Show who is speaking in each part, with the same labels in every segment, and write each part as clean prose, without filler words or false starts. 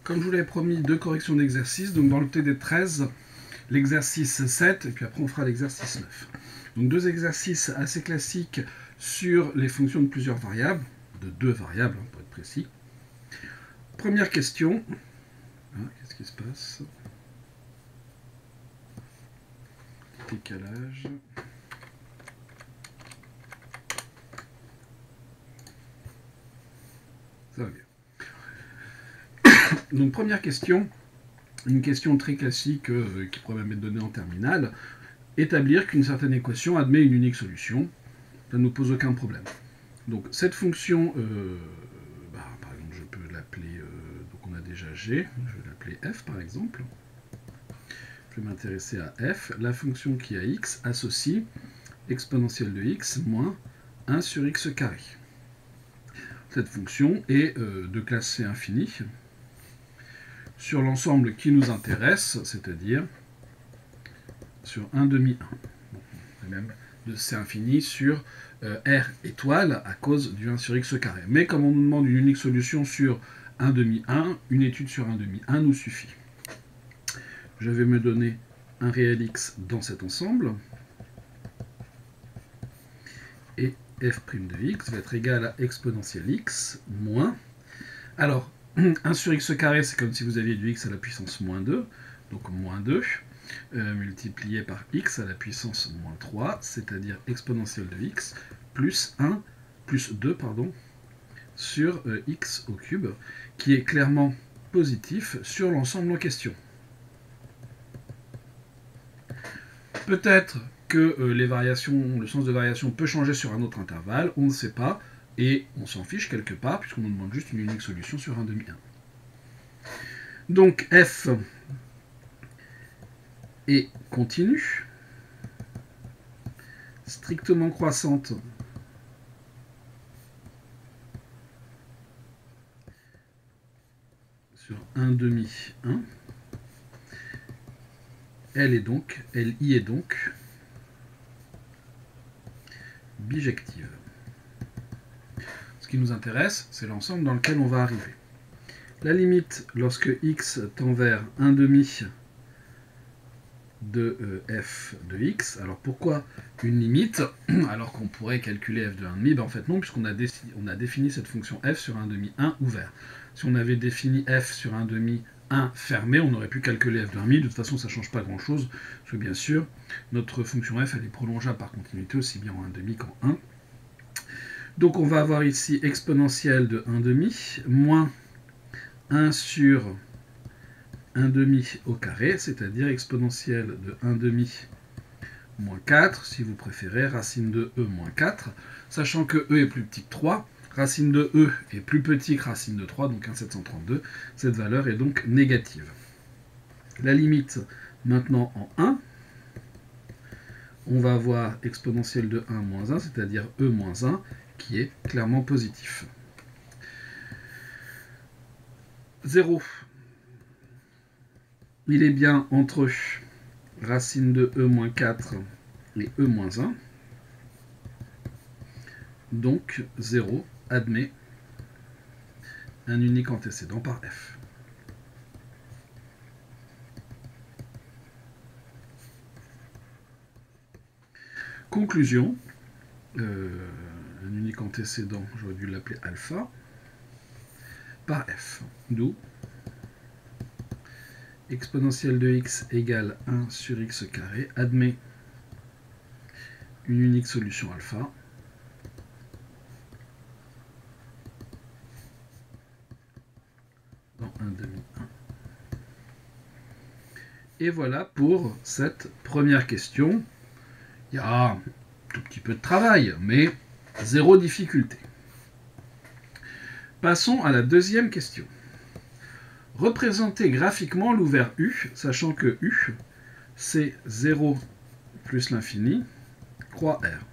Speaker 1: comme je vous l'avais promis, deux corrections d'exercices. Donc dans le TD13, l'exercice 7, et puis après on fera l'exercice 9. Donc deux exercices assez classiques sur les fonctions de plusieurs variables, de deux variables pour être précis. Première question. Qu'est-ce qui se passe? Décalage. Ça va bien. Donc première question, une question très classique qui pourrait même être donnée en terminale. Établir qu'une certaine équation admet une unique solution, ça ne nous pose aucun problème. Donc cette fonction, par exemple je peux l'appeler, donc on a déjà G, je vais l'appeler f par exemple. Je vais m'intéresser à f, la fonction qui a x associe exponentielle de x moins 1 sur x carré. Cette fonction est de classe C infinie sur l'ensemble qui nous intéresse, c'est-à-dire sur 1 demi 1. Bon, et même de C infini sur R étoile à cause du 1 sur x carré. Mais comme on nous demande une unique solution sur 1 demi 1, une étude sur 1 demi 1 nous suffit. Je vais me donner un réel x dans cet ensemble. Et f' de x va être égal à exponentielle x moins. Alors, 1 sur x carré, c'est comme si vous aviez du x à la puissance moins 2, donc moins 2, multiplié par x à la puissance moins 3, c'est-à-dire exponentielle de x, plus 2, pardon, sur x au cube, qui est clairement positif sur l'ensemble en question. Peut-être que le sens de variation peut changer sur un autre intervalle, on ne sait pas, et on s'en fiche quelque part, puisqu'on nous demande juste une unique solution sur 1 demi 1. Donc f est continue, strictement croissante sur 1 demi 1. Elle y est donc bijective. Ce qui nous intéresse, c'est l'ensemble dans lequel on va arriver. La limite, lorsque x tend vers 1 demi de f de x, alors pourquoi une limite alors qu'on pourrait calculer f de 1 demi? En fait non, puisqu'on a défini cette fonction f sur 1 demi 1 ouvert. Si on avait défini f sur 1 demi 1 fermé, on aurait pu calculer f de 1 demi. De toute façon, ça ne change pas grand-chose, parce que bien sûr, notre fonction f, elle est prolongeable par continuité, aussi bien en 1 demi qu'en 1. Donc on va avoir ici exponentielle de 1 demi, moins 1 sur 1 demi au carré, c'est-à-dire exponentielle de 1 demi moins 4, si vous préférez, racine de e moins 4, sachant que e est plus petit que 3, racine de e est plus petit que racine de 3, donc 1,732. Cette valeur est donc négative. La limite, maintenant en 1, on va avoir exponentielle de 1 moins 1, c'est-à-dire e moins 1, qui est clairement positif. 0, il est bien entre racine de e moins 4 et e moins 1. Donc 0 admet un unique antécédent par f. Conclusion, un unique antécédent, j'aurais dû l'appeler alpha, par f. D'où exponentielle de x égale 1 sur x carré admet une unique solution alpha dans 1 demi 1. Et voilà pour cette première question. Il y a un tout petit peu de travail, mais zéro difficulté. Passons à la deuxième question. Représenter graphiquement l'ouvert U, sachant que U, c'est 0 plus l'infini, croix R.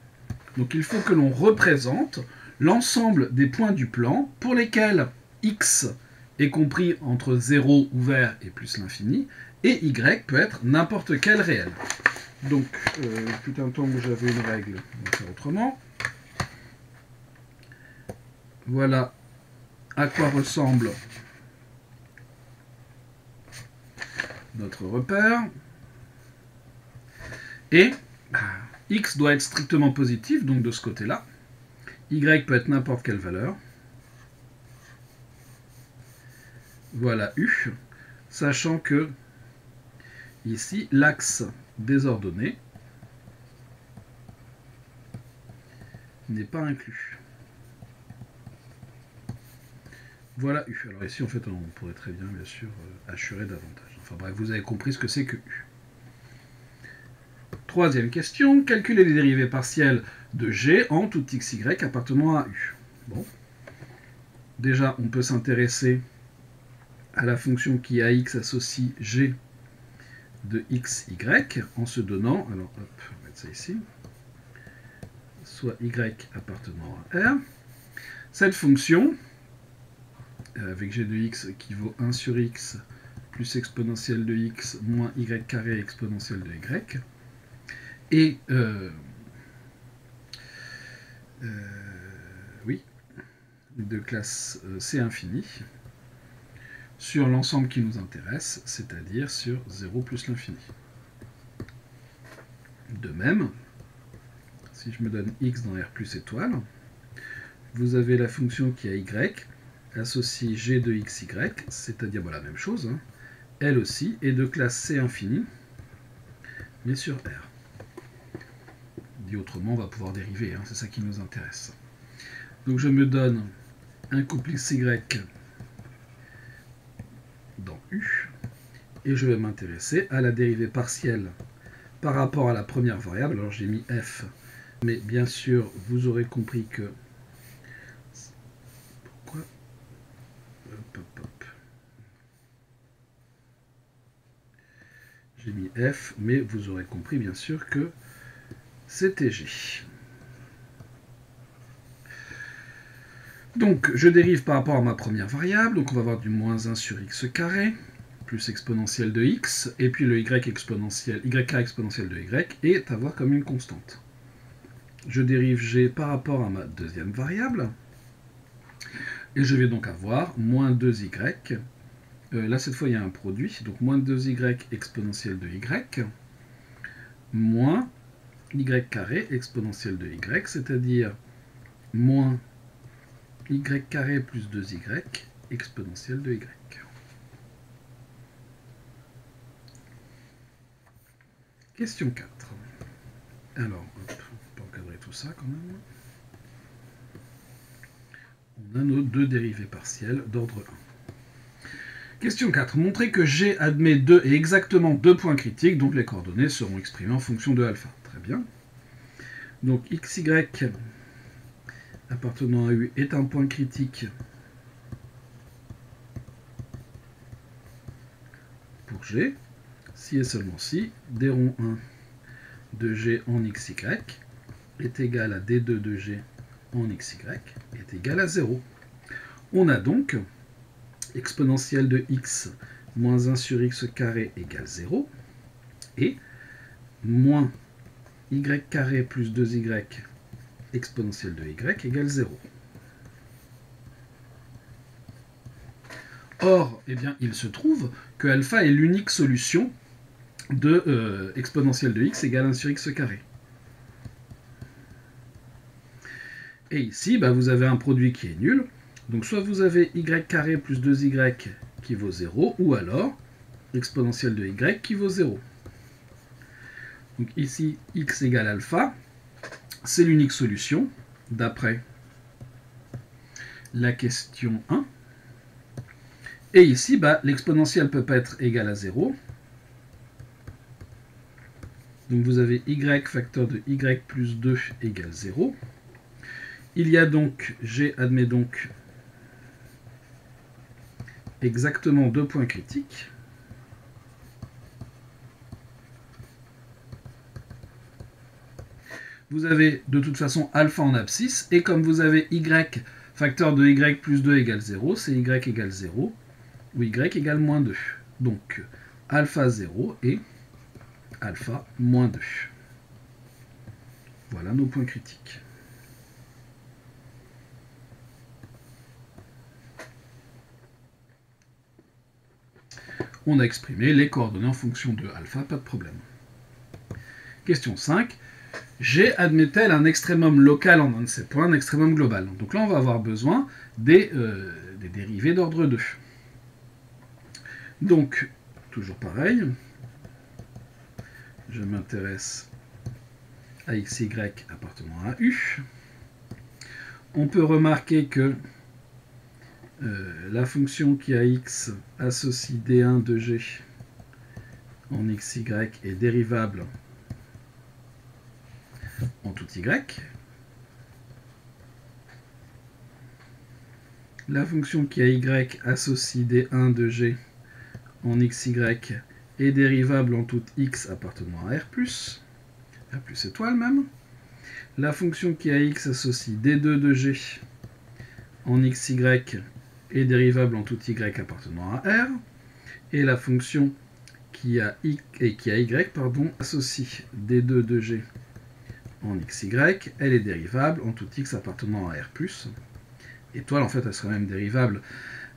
Speaker 1: Donc il faut que l'on représente l'ensemble des points du plan pour lesquels X est compris entre 0 ouvert et plus l'infini, et Y peut être n'importe quel réel. Donc, fut un temps où j'avais une règle, on va faire autrement. Voilà à quoi ressemble notre repère. Et x doit être strictement positif, donc de ce côté-là. Y peut être n'importe quelle valeur. Voilà U, sachant que ici, l'axe des ordonnées n'est pas inclus. Voilà U. Alors ici, en fait, on pourrait très bien, bien sûr, assurer davantage. Enfin bref, vous avez compris ce que c'est que U. Troisième question, calculer les dérivées partielles de G en tout XY appartenant à U. Bon. Déjà, on peut s'intéresser à la fonction qui à x associe G de xy en se donnant, alors hop, on va mettre ça ici, soit y appartenant à R. Cette fonction, avec g de x qui vaut 1 sur x plus exponentielle de x moins y carré exponentielle de y, et oui, de classe C infini, sur l'ensemble qui nous intéresse, c'est-à-dire sur 0 plus l'infini. De même, si je me donne x dans R plus étoile, vous avez la fonction qui a y associe g de xy, c'est-à-dire la même chose, hein, elle aussi est de classe C infini, mais sur R. Dit autrement, on va pouvoir dériver, hein, c'est ça qui nous intéresse. Donc je me donne un couple xy dans U, et je vais m'intéresser à la dérivée partielle par rapport à la première variable. Alors j'ai mis f, mais bien sûr, vous aurez compris que... Pourquoi J'ai mis f, mais vous aurez compris bien sûr que c'était g. Donc je dérive par rapport à ma première variable, donc on va avoir du moins 1 sur x carré, plus exponentielle de x, et puis le y exponentielle, y carré exponentielle de y est à voir comme une constante. Je dérive g par rapport à ma deuxième variable, et je vais donc avoir moins 2y. Là, cette fois, il y a un produit, donc moins 2y exponentielle de y, moins y carré exponentielle de y, c'est-à-dire moins y carré plus 2y exponentielle de y. Question 4. Alors, hop, on peut encadrer tout ça quand même. On a nos deux dérivées partielles d'ordre 1. Question 4. Montrer que G admet 2 et exactement 2 points critiques, donc les coordonnées seront exprimées en fonction de alpha. Très bien. Donc xy appartenant à U est un point critique pour G, si et seulement si d rond 1 de G en xy est égal à d2 de G en xy est égal à 0. On a donc exponentielle de x moins 1 sur x carré égale 0 et moins y carré plus 2y exponentielle de y égale 0. Or, eh bien, il se trouve que alpha est l'unique solution de exponentielle de x égale 1 sur x carré. Et ici, vous avez un produit qui est nul. Donc soit vous avez y carré plus 2y qui vaut 0, ou alors exponentielle de y qui vaut 0. Donc ici, x égale alpha, c'est l'unique solution, d'après la question 1. Et ici, l'exponentielle ne peut pas être égale à 0. Donc vous avez y facteur de y plus 2 égale 0. Il y a donc, G admet donc exactement 2 points critiques. Vous avez de toute façon alpha en abscisse, et comme vous avez y facteur de y plus 2 égale 0, c'est y égale 0, ou y égale moins 2. Donc alpha 0 et alpha moins 2. Voilà nos points critiques. on a exprimé les coordonnées en fonction de alpha, pas de problème. Question 5. G admet-elle un extrémum local en un de ces points, un extrémum global? Donc là, on va avoir besoin des dérivées d'ordre 2. Donc, toujours pareil, je m'intéresse à xy appartenant à u. On peut remarquer que la fonction qui a x associe d1 de g en xy est dérivable en tout y. La fonction qui a y associe d1 de g en xy est dérivable en tout x appartenant à R+, R+ étoile même. La fonction qui a x associe d2 de g en xy est dérivable en tout y appartenant à R. Et la fonction qui a y associe d2 de g en xy, elle est dérivable en tout x appartenant à R+. Étoile, en fait, elle serait même dérivable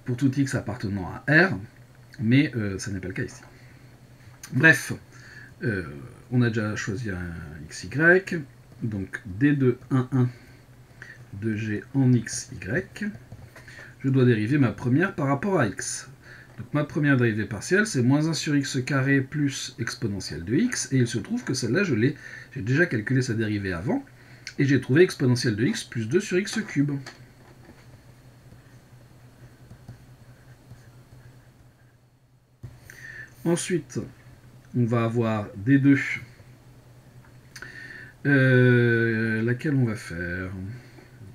Speaker 1: pour tout x appartenant à R, mais ça n'est pas le cas ici. Bref, on a déjà choisi un xy, donc d2 1 de g en xy. Je dois dériver ma première par rapport à x. Donc ma première dérivée partielle, c'est moins 1 sur x carré plus exponentielle de x, et il se trouve que celle-là, j'ai déjà calculé sa dérivée avant, et j'ai trouvé exponentielle de x plus 2 sur x cube. Ensuite, on va avoir d2, laquelle on va faire?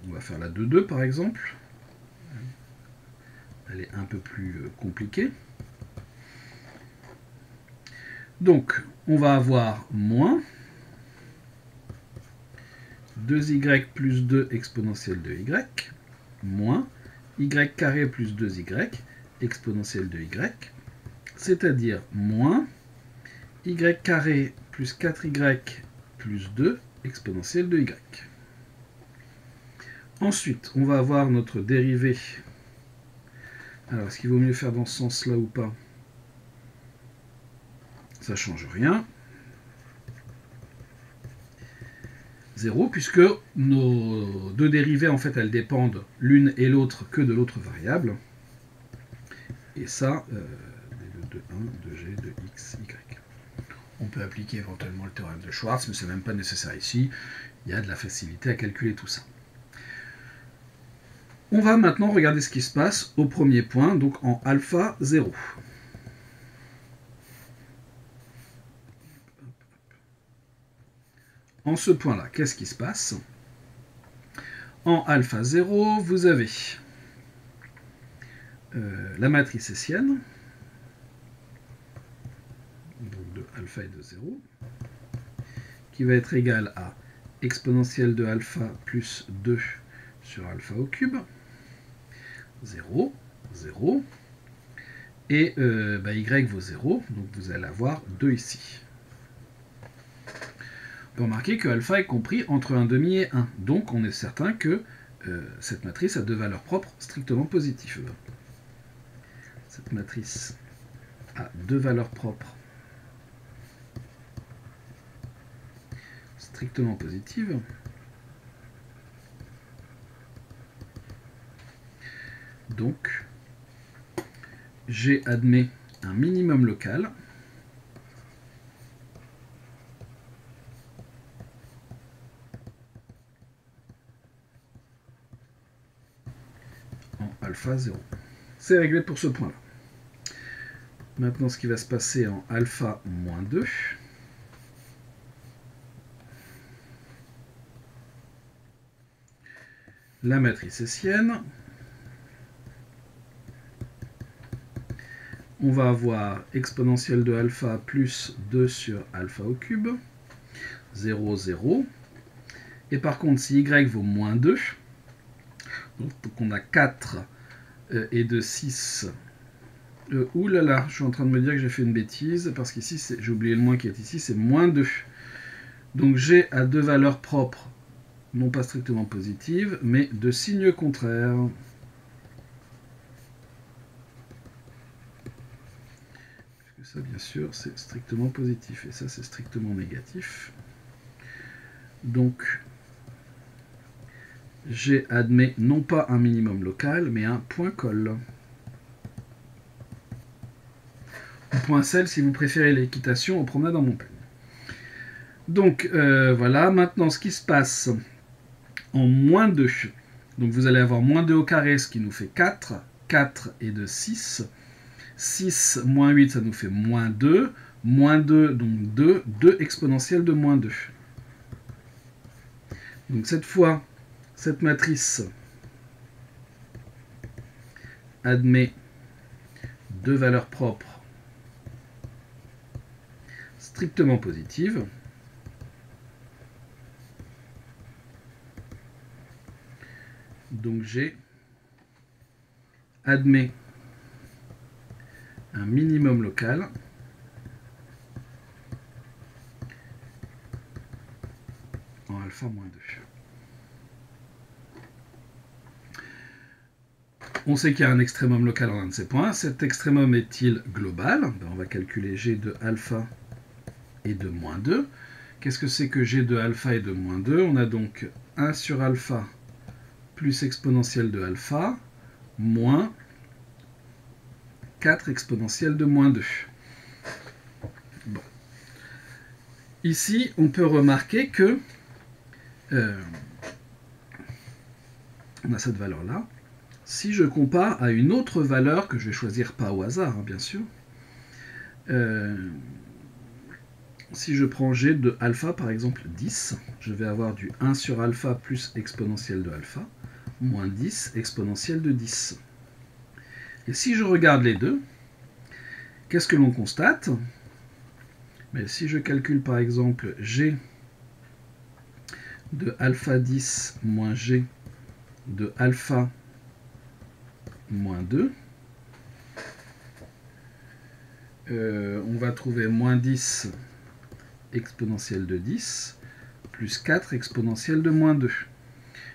Speaker 1: On va faire la 2,2 par exemple. Elle est un peu plus compliquée. Donc, on va avoir moins 2y plus 2 exponentielle de y, moins y carré plus 2y exponentielle de y, c'est-à-dire moins y carré plus 4y plus 2 exponentielle de y. Ensuite, on va avoir notre dérivée. Alors, est-ce qu'il vaut mieux faire dans ce sens-là ou pas? Ça ne change rien. 0, puisque nos deux dérivées, en fait, elles dépendent l'une et l'autre que de l'autre variable. Et ça, d2 de 1 de g de x, y. On peut appliquer éventuellement le théorème de Schwartz, mais ce n'est même pas nécessaire ici. Il y a de la facilité à calculer tout ça. On va maintenant regarder ce qui se passe au premier point, donc en alpha 0. En ce point-là, qu'est-ce qui se passe? En alpha 0, vous avez la matrice hessienne, donc de alpha et de 0, qui va être égale à exponentielle de alpha plus 2 sur alpha au cube, 0, 0, et y vaut 0, donc vous allez avoir 2 ici. On peut remarquer que alpha est compris entre 1,5 et 1, donc on est certain que cette matrice a deux valeurs propres strictement positives. Cette matrice a deux valeurs propres strictement positives. Donc, G admet un minimum local en alpha 0. C'est réglé pour ce point-là. Maintenant, ce qui va se passer en alpha moins 2. La matrice hessienne. On va avoir exponentielle de alpha plus 2 sur alpha au cube, 0, 0. Et par contre, si y vaut moins 2, donc on a 4 et de 6. Ouh là là, je suis en train de me dire que j'ai fait une bêtise, parce qu'ici, j'ai oublié le moins qui est ici, c'est moins 2. Donc G a deux valeurs propres, non pas strictement positives, mais de signe contraire. Ça, bien sûr, c'est strictement positif. Et ça, c'est strictement négatif. Donc, G admet non pas un minimum local, mais un point colle. Ou point sel si vous préférez l'équitation en promenade en montagne. Donc, voilà. Maintenant, ce qui se passe en moins 2. Donc, vous allez avoir moins 2 au carré, ce qui nous fait 4. 4 et de 6. 6 moins 8, ça nous fait moins 2. Moins 2, donc 2. 2 exponentielle de moins 2. Donc, cette fois, cette matrice admet deux valeurs propres strictement positives. Donc G admet un minimum local en alpha moins 2. On sait qu'il y a un extrémum local en un de ces points. Cet extrémum est-il global? On va calculer G de alpha et de moins 2. Qu'est-ce que c'est que G de alpha et de moins 2? On a donc 1 sur alpha plus exponentielle de alpha moins 4 exponentielle de moins 2. Bon. Ici, on peut remarquer que on a cette valeur-là. Si je compare à une autre valeur que je vais choisir pas au hasard, hein, bien sûr, si je prends G de alpha, par exemple 10, je vais avoir du 1 sur alpha plus exponentielle de alpha, moins 10 exponentielle de 10. Et si je regarde les deux, qu'est-ce que l'on constate? Mais si je calcule par exemple G de alpha 10 moins G de alpha moins 2, on va trouver moins 10 exponentielle de 10 plus 4 exponentielle de moins 2.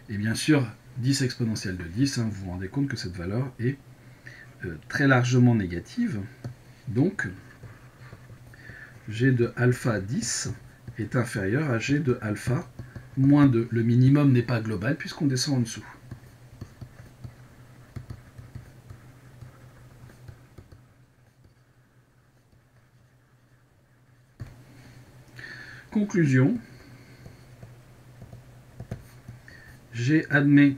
Speaker 1: Et bien sûr, 10 exponentielle de 10, hein, vous vous rendez compte que cette valeur est très largement négative. Donc, G de alpha 10 est inférieur à G de alpha moins 2. Le minimum n'est pas global puisqu'on descend en dessous. Conclusion. G admet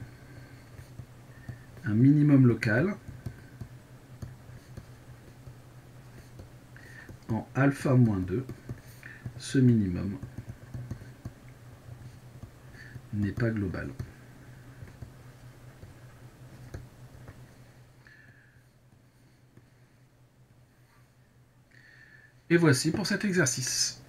Speaker 1: un minimum local en alpha moins 2. Ce minimum n'est pas global. Et voici pour cet exercice.